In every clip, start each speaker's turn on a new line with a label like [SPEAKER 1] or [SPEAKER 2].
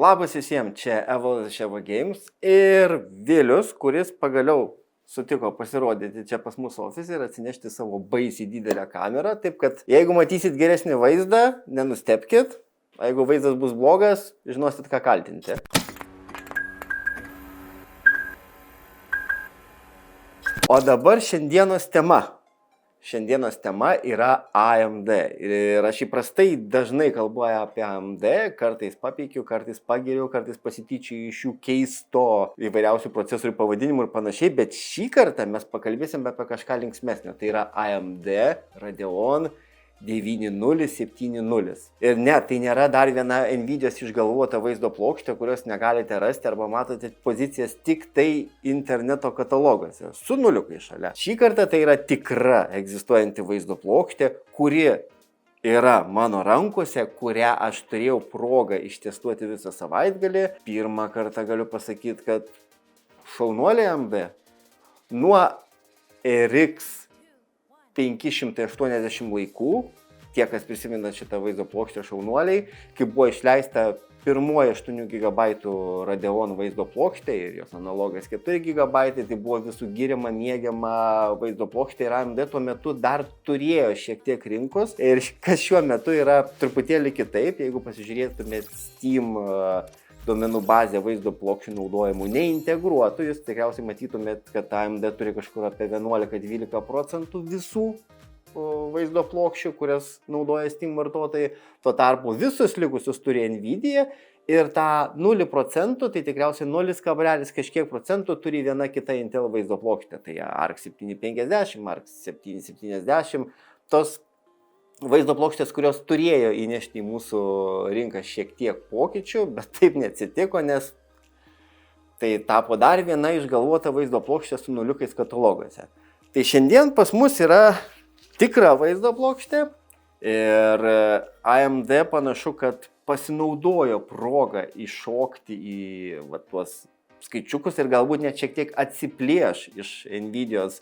[SPEAKER 1] Labas visiems, čia Evaldas Ševo Games ir Vilius, kuris pagaliau sutiko pasirodyti čia pas mūsų ofise ir atsinešti savo baisiai didelę kamerą, taip kad jeigu matysit geresnį vaizdą, nenustebkit, o jeigu vaizdas bus blogas, žinosit ką kaltinti. O dabar šiandienos tema. Šiandienos tema yra AMD ir aš įprastai dažnai kalbu apie AMD, kartais papeikiu, kartais pagiriu, kartais pasityčiu iš jų keisto įvairiausių procesorių pavadinimų ir panašiai, bet šį kartą mes pakalbėsim apie kažką linksmesnio, tai yra AMD Radeon 9070. Ir ne, tai nėra dar viena Nvidios išgalvota vaizdo plokštė, kurios negalite rasti arba matote pozicijas tik tai interneto kataloguose, su nuliukai šalia. Šį kartą tai yra tikra egzistuojanti vaizdo plokštė, kuri yra mano rankose, kurią aš turėjau progą ištestuoti visą savaitgalį. Pirmą kartą galiu pasakyti, kad šaunuoliai AMD nuo RX 580 laikų, tie, kas prisimena šitą vaizdo plokštę šaunuoliai, kai buvo išleista pirmoji 8 GB Radeon vaizdo plokštė ir jos analogas 4 GB, tai buvo visų giriama, mėgiama vaizdo plokštė ir AMD tuo metu dar turėjo šiek tiek rinkos. Ir kas šiuo metu yra truputėlį kitaip, jeigu pasižiūrėtumėt Steam duomenų bazę vaizdo plokščių naudojimų neintegruotų, jūs tikriausiai matytumėt, kad AMD turi kažkur apie 11-12% visų vaizdo plokščių, kurias naudoja Steam vartotojai. Tuo tarpu visus likusius turi Nvidia ir tą 0%, tai tikriausiai 0, kažkiek procentų turi viena kita Intel vaizdo plokštė. Tai RX 750, RX 770, tos vaizdo plokštės, kurios turėjo įnešti į mūsų rinką šiek tiek pokyčių, bet taip neatsitiko, nes tai tapo dar viena išgalvota vaizdo plokštė su nuliukais kataloguose. Tai šiandien pas mus yra tikra vaizdo plokštė ir AMD panašu, kad pasinaudojo progą iššokti į tuos skaičiukus ir galbūt net šiek tiek atsiplėš iš Nvidios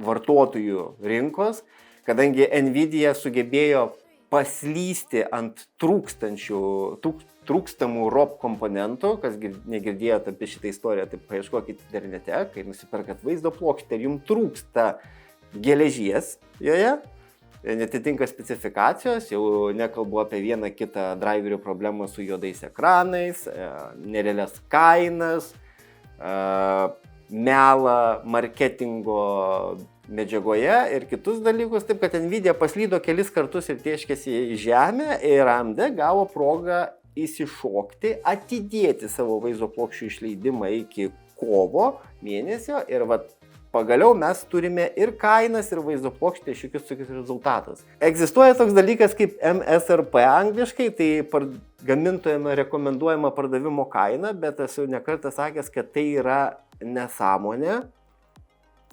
[SPEAKER 1] vartotojų rinkos, kadangi Nvidia sugebėjo paslysti ant trūkstamų ROP komponentų, kas negirdėjote apie šitą istoriją, tai paieškokit internete, kai nusiperkat vaizdo plokštę ir jums trūksta geležies joje, netitinka specifikacijos, jau nekalbu apie vieną kitą driverių problemą su juodais ekranais, nerealias kainas, melą marketingo medžiagoje ir kitus dalykus, taip kad Nvidia paslydo kelis kartus ir tėškėsi į žemę ir AMD gavo progą įsišokti, atidėti savo vaizdo plokščių išleidimą iki kovo mėnesio ir pagaliau mes turime ir kainas, ir vaizdo plokštę šiokius tokius rezultatus. Egzistuoja toks dalykas kaip MSRP angliškai, tai gamintojame rekomenduojama pardavimo kaina, bet esu nekartą sakęs, kad tai yra nesąmonė.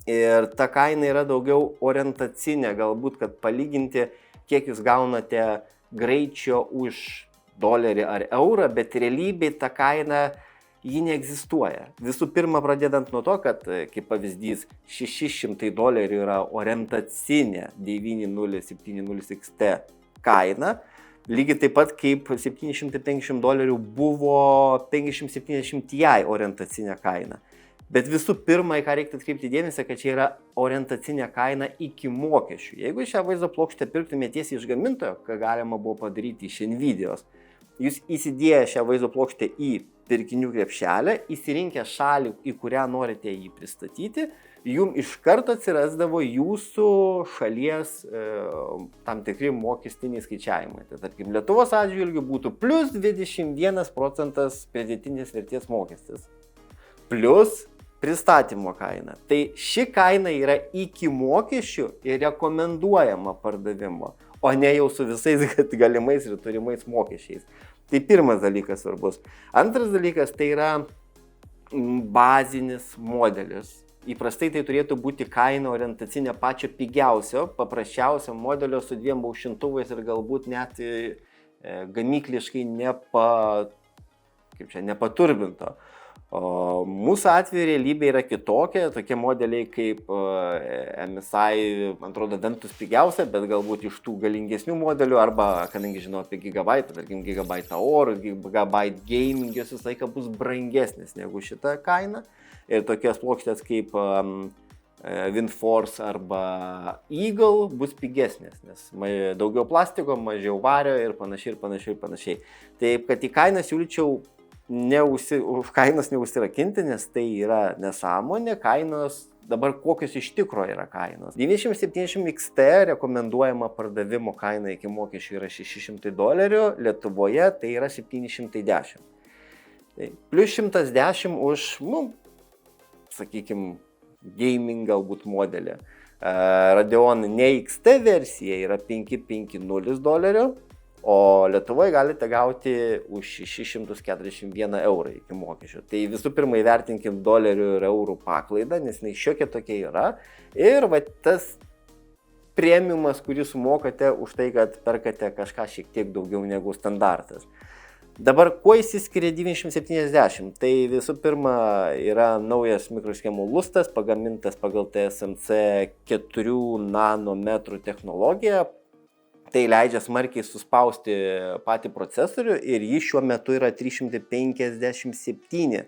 [SPEAKER 1] Ir ta kaina yra daugiau orientacinė, galbūt, kad palyginti, kiek jūs gaunate greičio už dolerį ar eurą, bet realybėje ta kaina ji neegzistuoja. Visų pirma, pradedant nuo to, kad, kaip pavyzdys, $600 yra orientacinė 9070 XT kaina, lygiai taip pat kaip $750 buvo 5070 Ti orientacinė kaina. Bet visų pirma, į ką reikia atkreipti dėmesį, kad čia yra orientacinė kaina iki mokesčių. Jeigu šią vaizdo plokštę pirktumėte tiesiai iš gamintojo, ką galima buvo padaryti iš Nvidios, jūs įsidėję šią vaizdo plokštę į pirkinių krepšelę, įsirinkę šalį, į kurią norite jį pristatyti, jums iš karto atsirasdavo jūsų šalies tam tikri mokestiniai skaičiavimai. Tai tarkim, Lietuvos atžvilgiu būtų plus 21% pridėtinės vertės mokestis, plus pristatymo kaina. Tai ši kaina yra iki mokesčių ir rekomenduojama pardavimo, o ne jau su visais galimais ir turimais mokesčiais. Tai pirmas dalykas svarbus. Antras dalykas tai yra bazinis modelis. Įprastai tai turėtų būti kaina orientacinė pačio pigiausio, paprasčiausio modelio su 2 aušintuvais ir galbūt net gamykliškai nepaturbinto. O mūsų atveju realybė yra kitokia, tokie modeliai kaip MSI, man atrodo, dantus pigiausia, bet galbūt iš tų galingesnių modelių, arba, kadangi žinau apie gigabaitą, tarkim, gigabaitą oro, gigabyte gaming, jos visą laiką bus brangesnės negu šita kaina. Ir tokios plokštės kaip WindForce arba Eagle bus pigesnės, nes daugiau plastiko, mažiau vario ir panašiai. Taip, kad į kainą siūlyčiau už kainos neužsirakinti, nes tai yra nesąmonė, kainos dabar kokios iš tikro yra kainos. 9070 XT rekomenduojama pardavimo kaina iki mokesčių yra $600, Lietuvoje tai yra 710. Tai plus 110 už, sakykime, gaming galbūt modelį. Radeon ne XT versija yra $550, o Lietuvoje galite gauti už €641 iki mokesčių. Tai visų pirma įvertinkim dolerių ir eurų paklaidą, nes jinai šiokia tokia yra. Ir tas premiumas, kurį sumokate už tai, kad perkate kažką šiek tiek daugiau negu standartas. Dabar kuo įsiskiria 9070? Tai visų pirma yra naujas mikroschemų lustas, pagamintas pagal TSMC 4 nanometrų technologiją. Tai leidžia smarkiai suspausti patį procesorių ir jis šiuo metu yra 357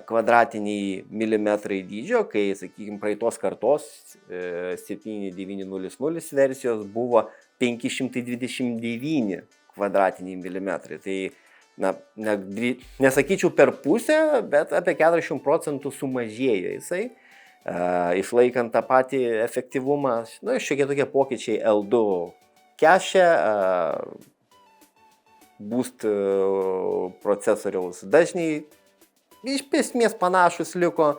[SPEAKER 1] kvadratiniai milimetrai dydžio, kai, sakykime, praeitos kartos 7900 versijos buvo 529 kvadratiniai milimetrai. Tai, nesakyčiau per pusę, bet apie 40% sumažėjo jisai, išlaikant tą patį efektyvumą. Šiokie tokie pokyčiai L2 cache, boost procesoriaus dažniai iš esmės panašus liko,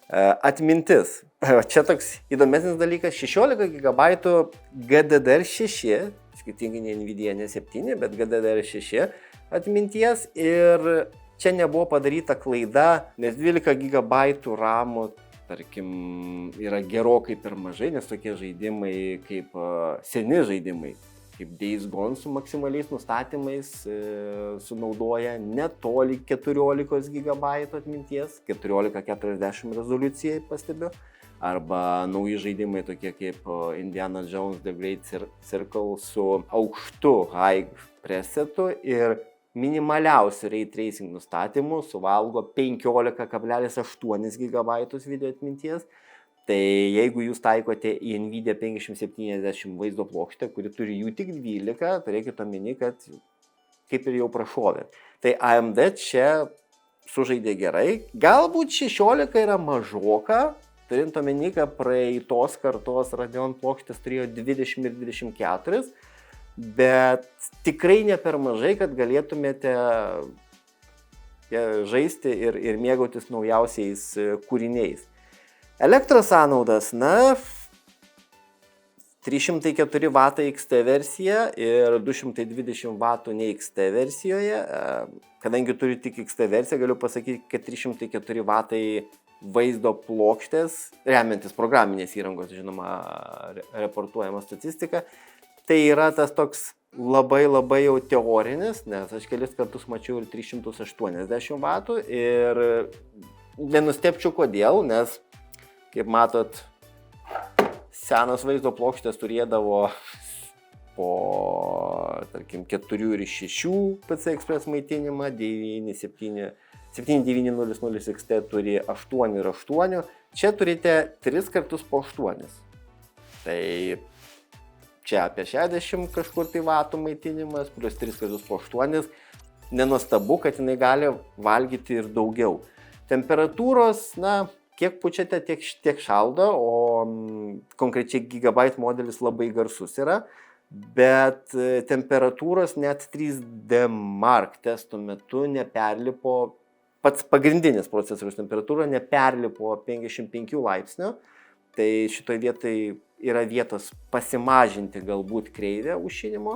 [SPEAKER 1] atmintis. Čia toks įdomesnis dalykas, 16 GB GDDR6, skirtingai nei Nvidia ne 7, bet GDDR6 atminties, ir čia nebuvo padaryta klaida, nes 12 GB RAM, tarkim, yra gerokai per mažai, nes tokie žaidimai kaip seni žaidimai, kaip Days Gone su maksimaliais nustatymais sunaudoja netoli 14 GB atminties, 1440 rezoliucijai pastebiu, arba nauji žaidimai tokie kaip Indiana Jones The Great Circle su aukštu high presetu ir minimaliausiu ray tracing nustatymu suvalgo 15,8 GB video atminties. Tai jeigu jūs taikote į Nvidia 5070 vaizdo plokštę, kuri turi jų tik 12, turėkite omeny, kad kaip ir jau prašovė. Tai AMD čia sužaidė gerai. Galbūt 16 yra mažoka, turint omeny, kad praeitos kartos Radeon plokštės turėjo 20 ir 24, bet tikrai ne per mažai, kad galėtumėte žaisti ir mėgautis naujausiais kūriniais. Elektros sąnaudas, 304 W XT versija ir 220 W ne XT versijoje. Kadangi turiu tik XT versiją, galiu pasakyti, kad 304 W vaizdo plokštės, remiantis programinės įrangos, žinoma, reportuojama statistika, tai yra tas toks labai jau teorinis, nes aš kelis kartus mačiau ir 380 W ir nenustepčiau kodėl, nes, kaip matot, senos vaizdo plokštės turėdavo po, tarkim, 4 ir 6 PC Express maitinimą, 7900 XT turi 8 ir 8, čia turite 3 kartus po 8. Tai čia apie 60 kažkur tai vatų maitinimas, plus 3 kartus po 8, nenuostabu, kad jinai gali valgyti ir daugiau. Temperatūros, kiek pučiate, tiek šaldo, o konkrečiai Gigabyte modelis labai garsus yra, bet temperatūros net 3D Mark testo metu neperlipo, pats pagrindinis procesorius temperatūra neperlipo 55 laipsnių, tai šitoj vietai yra vietos pasimažinti galbūt kreivę aušinimo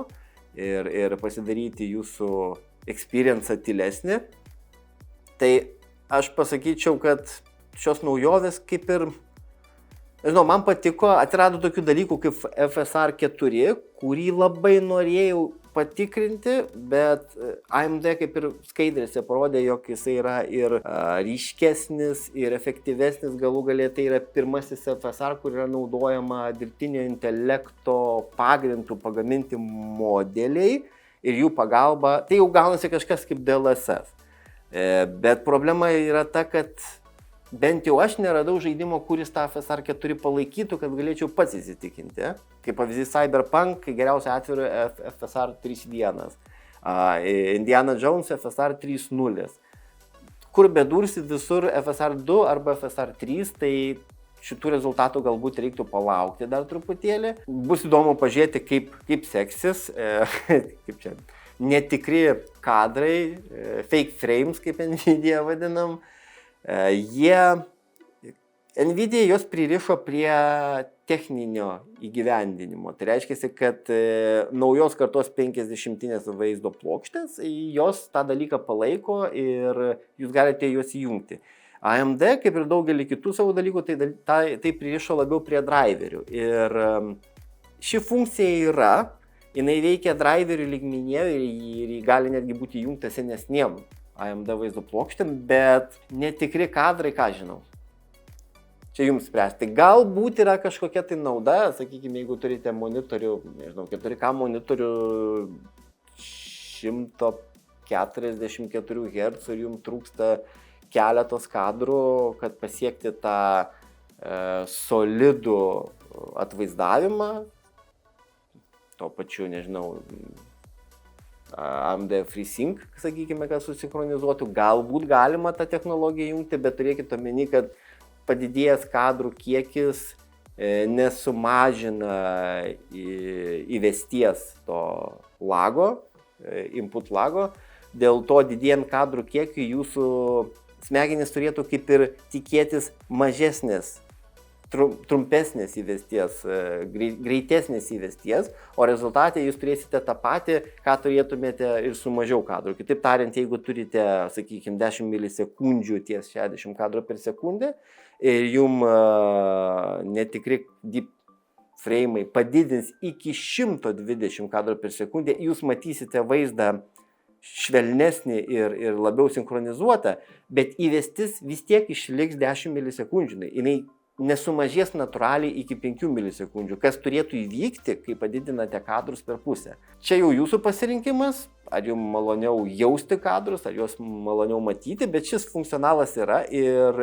[SPEAKER 1] ir pasidaryti jūsų experience tylesnį. Tai aš pasakyčiau, kad šios naujovės kaip ir, nežinau, man patiko, atsirado tokių dalykų kaip FSR 4, kurį labai norėjau patikrinti, bet AMD kaip ir skaidrėse parodė, jog jisai yra ir ryškesnis, ir efektyvesnis, galų galia tai yra pirmasis FSR, kur yra naudojama dirbtinio intelekto pagrindų pagaminti modeliai ir jų pagalba, tai jau gaunasi kažkas kaip DLSS. Bet problema yra ta, kad bent jau aš neradau žaidimo, kuris tą FSR 4 palaikytų, kad galėčiau pats įsitikinti. Kaip pavyzdys Cyberpunk, geriausia atveju FSR 3.1. Indiana Jones FSR 3.0. Kur bedursi visur FSR 2 arba FSR 3, tai šitų rezultatų galbūt reiktų palaukti dar truputėlį. Bus įdomu pažiūrėti, kaip seksis, kaip čia, netikri kadrai, fake frames, kaip Nvidia vadinam. Nvidia juos pririšo prie techninio įgyvendinimo. Tai reiškia, kad naujos kartos 50-inės vaizdo plokštės, jos tą dalyką palaiko ir jūs galite juos įjungti. AMD, kaip ir daugelį kitų savo dalykų, tai pririšo labiau prie driverių. Ir ši funkcija yra, jinai veikia driverių lygmenyje ir gali netgi būti įjungta senesniem AMD vaizdo plokštėm, bet netikri kadrai, ką žinau. Čia jums spręsti. Galbūt yra kažkokia tai nauda, sakykime, jeigu turite monitorių, nežinau, 4K monitorių 144 Hz ir jums trūksta keletos kadrų, kad pasiekti tą solidų atvaizdavimą, tuo pačiu, nežinau, AMD FreeSync, sakykime, kad susinchronizuotų. Galbūt galima tą technologiją jungti, bet turėkite omeny, kad padidėjęs kadrų kiekis nesumažina įvesties to lago, input lago. Dėl to didėjant kadrų kiekiu jūsų smegenys turėtų kaip ir tikėtis mažesnės, trumpesnės įvesties, greitesnės įvesties, o rezultate jūs turėsite tą patį, ką turėtumėte ir su mažiau kadrų. Kitaip tariant, jeigu turite, sakykime, 10 milisekundžių ties 60 kadrų per sekundę ir jum netikri deep frame'ai padidins iki 120 kadrų per sekundę, jūs matysite vaizdą švelnesnį ir labiau sinchronizuotą, bet įvestis vis tiek išliks 10 milisekundžių. Jinai nesumažės natūraliai iki 5 milisekundžių, kas turėtų įvykti, kai padidinate kadrus per pusę. Čia jau jūsų pasirinkimas, ar jums maloniau jausti kadrus, ar juos maloniau matyti, bet šis funkcionalas yra ir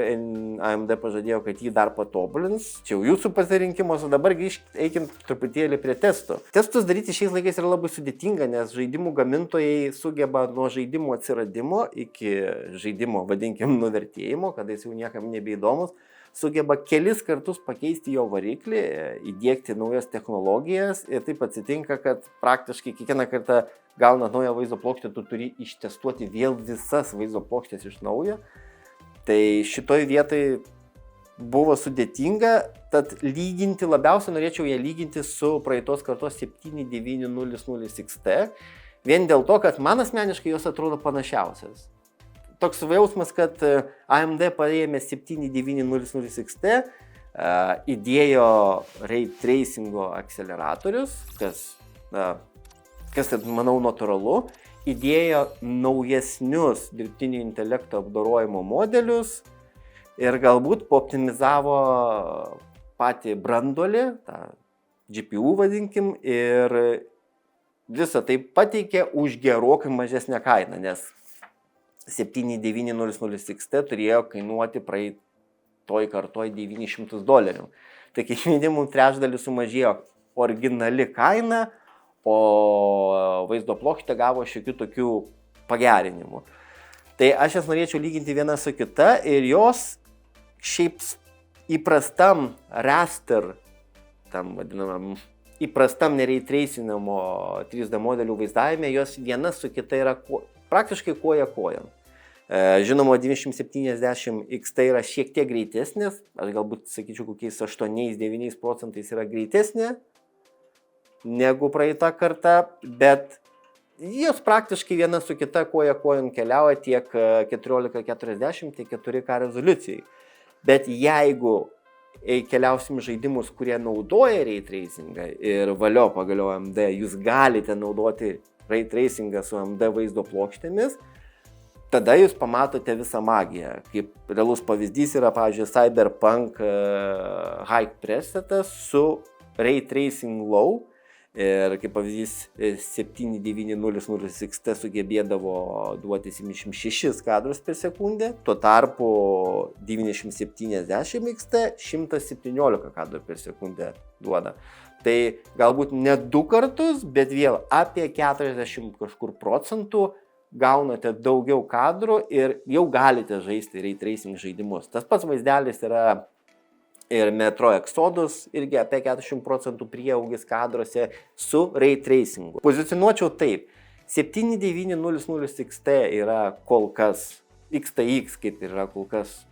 [SPEAKER 1] AMD pažadėjo, kad jį dar patobulins. Čia jau jūsų pasirinkimas, o dabar eikim truputėlį prie testų. Testus daryti šiais laikais yra labai sudėtinga, nes žaidimų gamintojai sugeba nuo žaidimo atsiradimo iki žaidimo, vadinkim, nuvertėjimo, kada jis jau niekam nebeįdomus, sugeba kelis kartus pakeisti jo variklį, įdiegti naujas technologijas ir taip atsitinka, kad praktiškai kiekvieną kartą gaunant naują vaizdo plokštę, tu turi ištestuoti vėl visas vaizdo plokštės iš naujo. Tai šitoj vietoj buvo sudėtinga, tad labiausiai norėčiau ją lyginti su praeitos kartos 7900 XT, vien dėl to, kad man asmeniškai jos atrodo panašiausias. Toks jausmas, kad AMD paėmė 7900 XT, įdėjo ray tracingo akceleratorius, kas manau natūralu, įdėjo naujesnius dirbtinio intelekto apdorojimo modelius ir galbūt pooptimizavo patį branduolį, tą GPU vadinkim, ir visą tai pateikė už gerokai mažesnę kainą, nes 7900 XT turėjo kainuoti praeitoj kartoj $900. Tai kaip minimum trečdalį sumažėjo originali kaina, o vaizdo plokštė gavo šiokių tokių pagerinimų. Tai aš jas norėčiau lyginti vieną su kita ir jos šiaip įprastam raster, tam vadinamam įprastam nereitracinamo 3D modelių vaizdavime, jos viena su kita yra praktiškai koja kojon. Žinoma, 970 XT yra šiek tiek greitesnės, aš galbūt sakyčiau kokiais 8-9% yra greitesnė negu praeitą kartą, bet jos praktiškai viena su kita koja kojon keliauja tiek 1440, tiek 4K rezoliucijai. Bet jeigu keliausim žaidimus, kurie naudoja ray tracingą ir valio pagaliau AMD, jūs galite naudoti ray tracingą su AMD vaizdo plokštėmis, tada jūs pamatote visą magiją. Kaip realus pavyzdys yra, pavyzdžiui, Cyberpunk High Presetas su ray tracing low. Ir kaip pavyzdys 7900 XT sugebėdavo duoti 76 kadrus per sekundę, tuo tarpu 9070 XT 117 kadrų per sekundę duoda. Tai galbūt ne 2 kartus, bet vėl apie 40 kažkur procentų gaunate daugiau kadrų ir jau galite žaisti ray tracing žaidimus. Tas pats vaizdelis yra ir Metro Exodus, irgi apie 40 procentų prieaugis kadruose su ray tracingu. Pozicionuočiau taip, 7900 XT yra kol kas, XTX kaip yra kol kas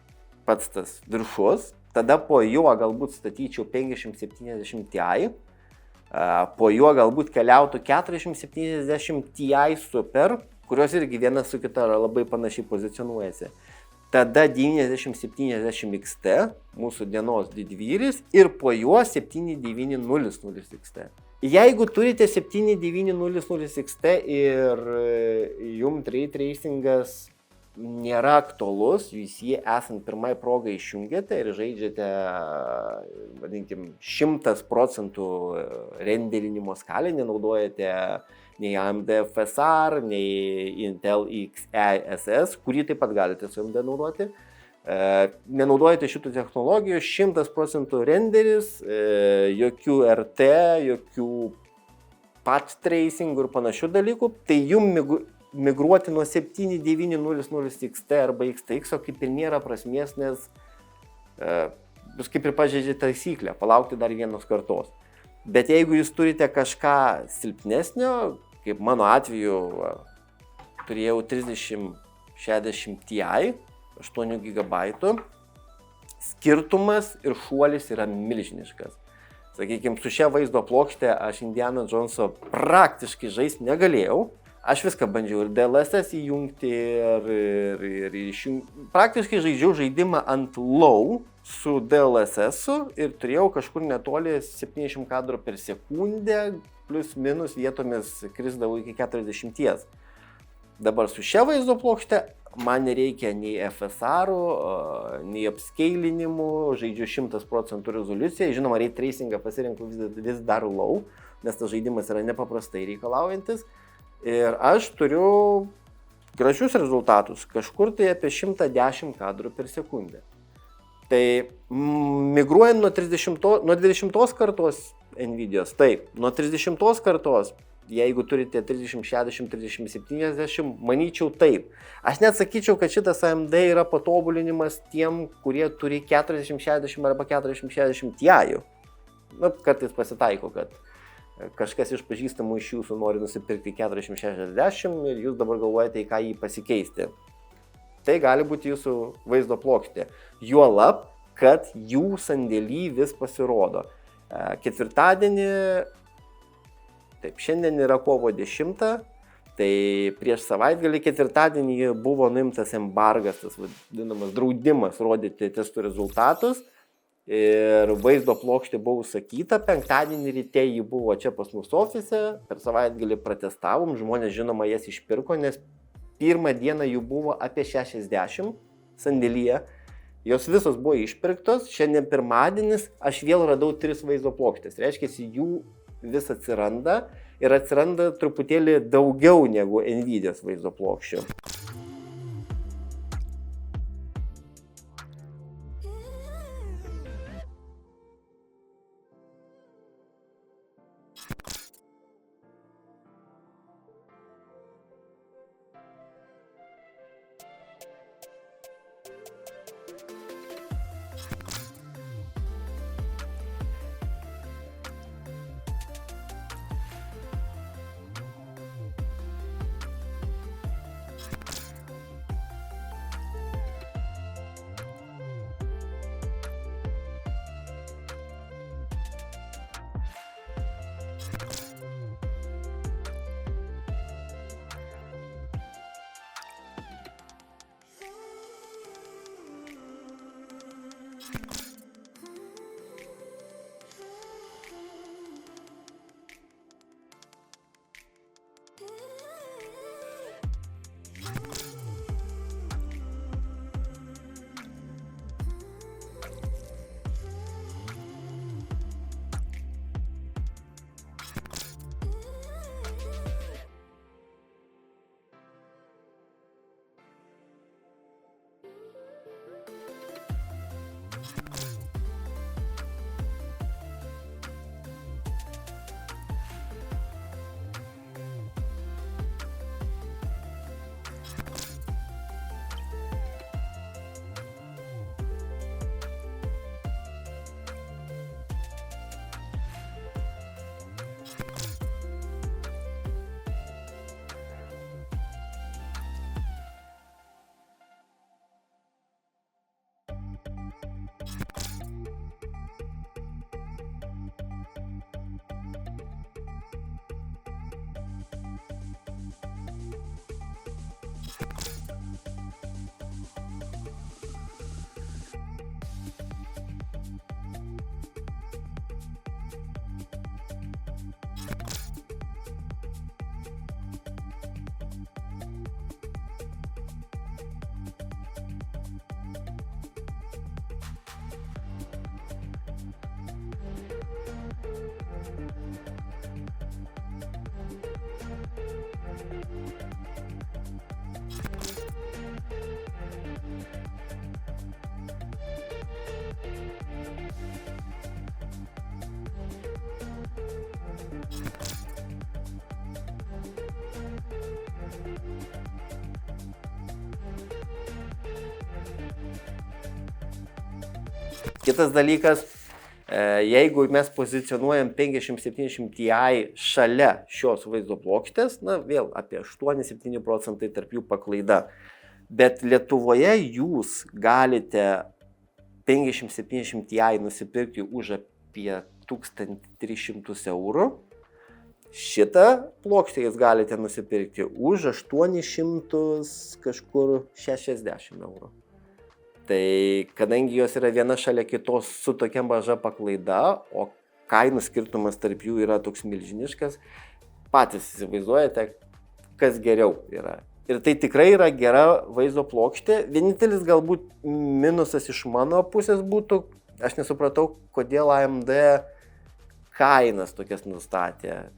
[SPEAKER 1] pats tas viršus, tada po juo galbūt statyčiau 5070 Ti, po juo galbūt keliautų 4070 Ti Super, kurios irgi viena su kita labai panašiai pozicionuojasi. Tada 9070 XT, mūsų dienos didvyris, ir po juo 7900 XT. Jeigu turite 7900 XT ir jums ray tracingas nėra aktualus, jūs jį esant pirmai progai išjungiate ir žaidžiate, vadinkim, 100% renderinimo skalę, nenaudojate nei AMD FSR, nei Intel XeSS, kurį taip pat galite su AMD naudoti. Nenaudojate šitų technologijų, 100% renderis, jokių RT, jokių path tracing ir panašių dalykų, tai jums migruoti nuo 7900 XT arba XTX kaip ir nėra prasmės, nes jūs kaip ir pažeidžiate taisyklę, palaukti dar vienos kartos. Bet jeigu jūs turite kažką silpnesnio, kaip mano atveju turėjau 3060 Ti, 8 GB, skirtumas ir šuolis yra milžiniškas. Sakykime, su šia vaizdo plokšte aš Indiana Jones'o praktiškai žaisti negalėjau. Aš viską bandžiau ir DLSS įjungti ir išjungti. Praktiškai žaidžiau žaidimą ant low su DLSS-u ir turėjau kažkur netoli 70 kadrų per sekundę, plus minus vietomis krisdavau iki 40. Dabar su šia vaizdo plokšte man nereikia nei FSR-ų, nei upscalinimų, žaidžiu 100% rezoliuciją. Žinoma, ray tracingą pasirinku vis dar low, nes tas žaidimas yra nepaprastai reikalaujantis. Ir aš turiu gražius rezultatus, kažkur tai apie 110 kadrų per sekundę. Tai migruojant nuo 20 kartos Nvidios, taip, nuo 30 kartos, jeigu turite 3060, 3070, manyčiau taip. Aš net sakyčiau, kad šitas AMD yra patobulinimas tiem, kurie turi 4060 arba 4060 Ti. Kartais pasitaiko, kad kažkas iš pažįstamų iš jūsų nori nusipirkti 4060 ir jūs dabar galvojate, į ką jį pasikeisti. Tai gali būti jūsų vaizdo plokštė. Juolab, kad jų sandėly vis pasirodo. Ketvirtadienį, taip, šiandien yra kovo 10, tai prieš savaitgalį ketvirtadienį buvo nuimtas embargas, tas vadinamas draudimas rodyti testų rezultatus. Ir vaizdo plokštė buvo užsakyta, penktadienį ryte ji buvo čia pas mus ofise, per savaitgalį pratestavom, žmonės žinoma jas išpirko, nes pirmą dieną jų buvo apie 60 sandėlyje, jos visos buvo išpirktos, šiandien pirmadienis aš vėl radau 3 vaizdo plokštės, reiškia, jų vis atsiranda ir atsiranda truputėlį daugiau negu Nvidios vaizdo plokščių. Kitas dalykas, jeigu mes pozicionuojam 5070 Ti šalia šios vaizdo plokštės, na vėl apie 8-7% tarp jų paklaida. Bet Lietuvoje jūs galite 5070 Ti nusipirkti už apie 1300 eurų. Šitą plokštę jūs galite nusipirkti už 860 eurų. Tai kadangi jos yra viena šalia kitos su tokia maža paklaida, o kainų skirtumas tarp jų yra toks milžiniškas, patys įsivaizduojate, kas geriau yra. Ir tai tikrai yra gera vaizdo plokštė. Vienintelis galbūt minusas iš mano pusės būtų, aš nesupratau, kodėl AMD kainas tokias nustatė.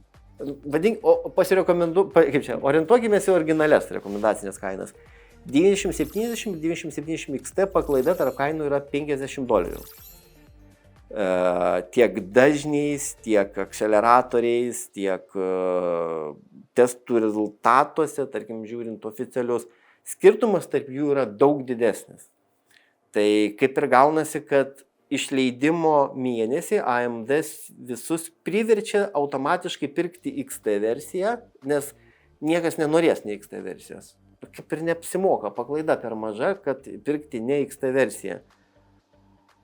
[SPEAKER 1] Orientuokimės į originalias rekomendacinės kainas. 9070, 9070 XT paklaida tarp kainų yra $50. Tiek dažniais, tiek akceleratoriais, tiek testų rezultatuose, tarkim, žiūrint oficialius, skirtumas tarp jų yra daug didesnis. Tai kaip ir gaunasi, kad išleidimo mėnesį AMD visus priverčia automatiškai pirkti XT versiją, nes niekas nenorės ne XT versijos. Kaip ir neapsimoka, paklaida per maža, kad pirkti ne XT versiją.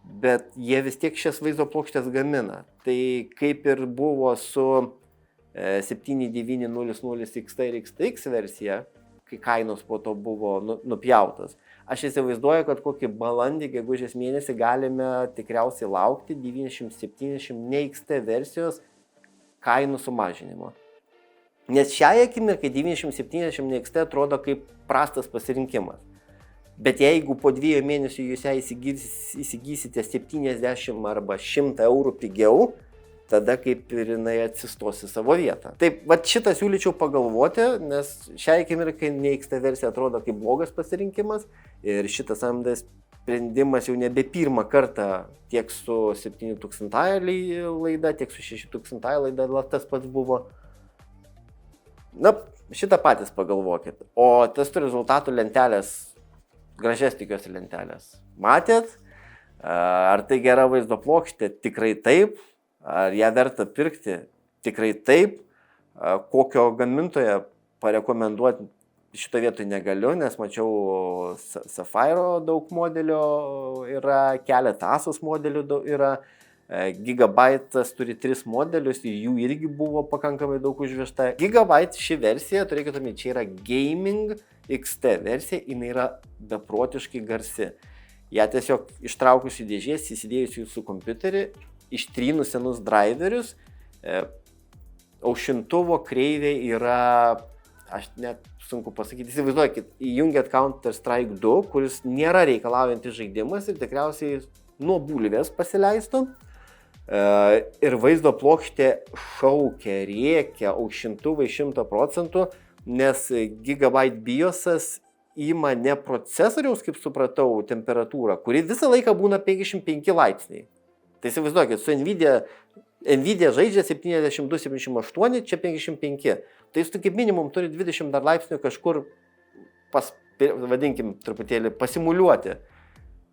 [SPEAKER 1] Bet jie vis tiek šias vaizdo plokštės gamina. Tai kaip ir buvo su 7900 XT ir XTX versija, kai kainos po to buvo nupjautos. Aš įsivaizduoju, kad kokį balandį, gegužės mėnesį galime tikriausiai laukti 9070 ne XT versijos kainų sumažinimo. Nes šiai akimirkai 9070 ne XT atrodo kaip prastas pasirinkimas. Bet jeigu po 2 mėnesių jūs ją įsigysite 70 arba 100 eurų pigiau, tada kaip ir jinai atsistos į savo vietą. Taip, šitą siūlyčiau pagalvoti, nes šiai akimirkai ne XT versija atrodo kaip blogas pasirinkimas ir šitas AMD sprendimas jau nebe pirmą kartą tiek su 7000 laida, tiek su 6000 laida tas pats buvo. Na, šitą patys pagalvokit. O testų rezultatų lentelės, gražias tikiuosi lentelės, matėt? Ar tai gera vaizdo plokštė? Tikrai taip. Ar ją verta pirkti? Tikrai taip. Kokio gamintojo parekomenduoti šito vietoj negaliu, nes mačiau Sapphire daug modelio yra, keletą Asus modelių yra. Gigabyte'as turi 3 modelius ir jų irgi buvo pakankamai daug užvežta. Gigabyte ši versija, turėkite omeny, čia yra Gaming XT versija, jinai yra beprotiškai garsi. Ja tiesiog ištraukus į dėžės, įsidėjus jūsų kompiuterį, ištrynus senus driverius, aušintuvo kreivė yra, aš net sunku pasakyti, įsivaizduokit, įjungiat Counter-Strike 2, kuris nėra reikalaujantis žaidimas ir tikriausiai nuo bulvės pasileistų. Ir vaizdo plokštė šaukia, rėkia, aušintuvai 100%, nes Gigabyte BIOSas ima ne procesoriaus, kaip supratau, temperatūrą, kuri visą laiką būna 55 laipsniai. Tai įsivaizduokit, su Nvidia žaidžia 72-78, čia 55. Tai jūs kaip minimum turi 20 dar laipsnių kažkur, vadinkim, truputėlį pasimuliuoti.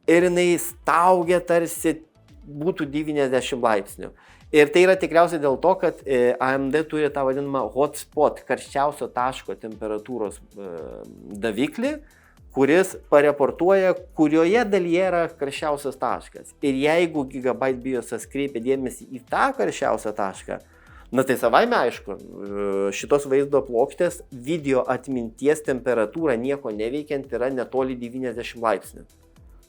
[SPEAKER 1] Ir jinai staugia tarsi būtų 90 laipsnių. Ir tai yra tikriausiai dėl to, kad AMD turi tą vadinamą hotspot, karščiausio taško temperatūros daviklį, kuris pareportuoja, kurioje dalyje yra karščiausias taškas. Ir jeigu Gigabyte BIOSas kreipia dėmesį į tą karščiausią tašką, na tai savaime aišku, šitos vaizdo plokštės video atminties temperatūra nieko neveikiant yra netoli 90 laipsnių.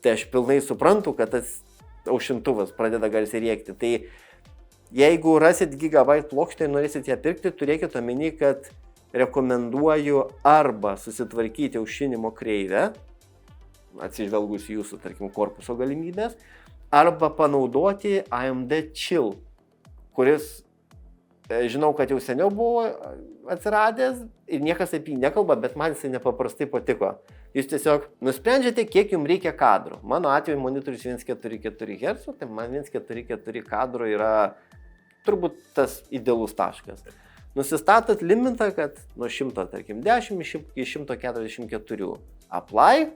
[SPEAKER 1] Tai aš pilnai suprantu, kad tas aušintuvas pradeda garsiai rėkti. Tai jeigu rasit Gigabyte plokštę ir norėsit ją pirkti, turėkit omeny, kad rekomenduoju arba susitvarkyti aušinimo kreivę, atsižvelgus jūsų, tarkim, korpuso galimybės, arba panaudoti AMD Chill, kuris, žinau, kad jau seniau buvo atsiradęs ir niekas apie jį nekalba, bet man jisai nepaprastai patiko. Jūs tiesiog nusprendžiate, kiek jums reikia kadrų. Mano atveju monitorius 144 Hz, tai man 144 kadrų yra turbūt tas idealus taškas. Nusistatot limitą, kad nuo 110 iki 144 apply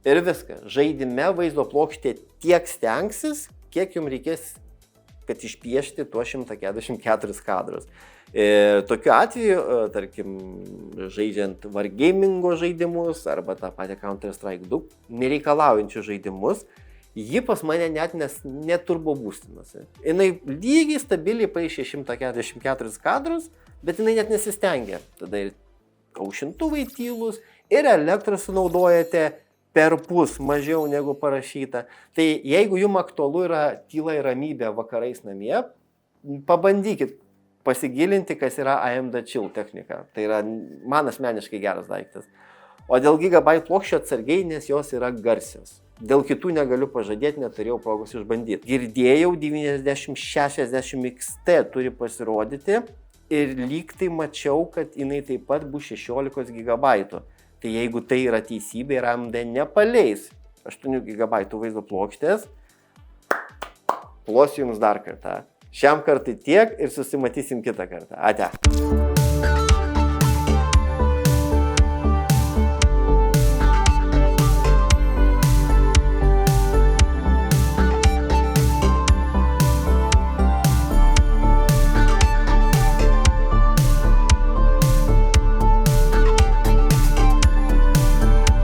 [SPEAKER 1] Ir viskas. Žaidime vaizdo plokštė tiek stengsis, kiek jums reikės, kad išpiešti tuos 144 kadrus. Tokiu atveju, tarkim, žaidžiant Wargamingo žaidimus arba tą patį Counter-Strike 2 nereikalaujančius žaidimus, ji pas mane net turbo būstinasi. Jinai lygiai stabiliai paaišė 144 kadrus, bet jinai net nesistengia. Tada ir aušintuvai tylus ir elektrą sunaudojate perpus mažiau negu parašyta. Tai jeigu jums aktualu yra tyla ir ramybė vakarais namie, pabandykit pasigilinti, kas yra AMD Chill technika. Tai yra man asmeniškai geras daiktas. O dėl Gigabyte plokščio atsargiai, nes jos yra garsios. Dėl kitų negaliu pažadėti, neturėjau progos išbandyti. Girdėjau, 9060 XT turi pasirodyti ir lyg tai mačiau, kad jinai taip pat bus 16 GB. Tai jeigu tai yra teisybė ir AMD nepaleis 8 GB vaizdo plokštės, plosiu jums dar kartą. Šiam kartui tiek ir susimatysim kitą kartą. Ate.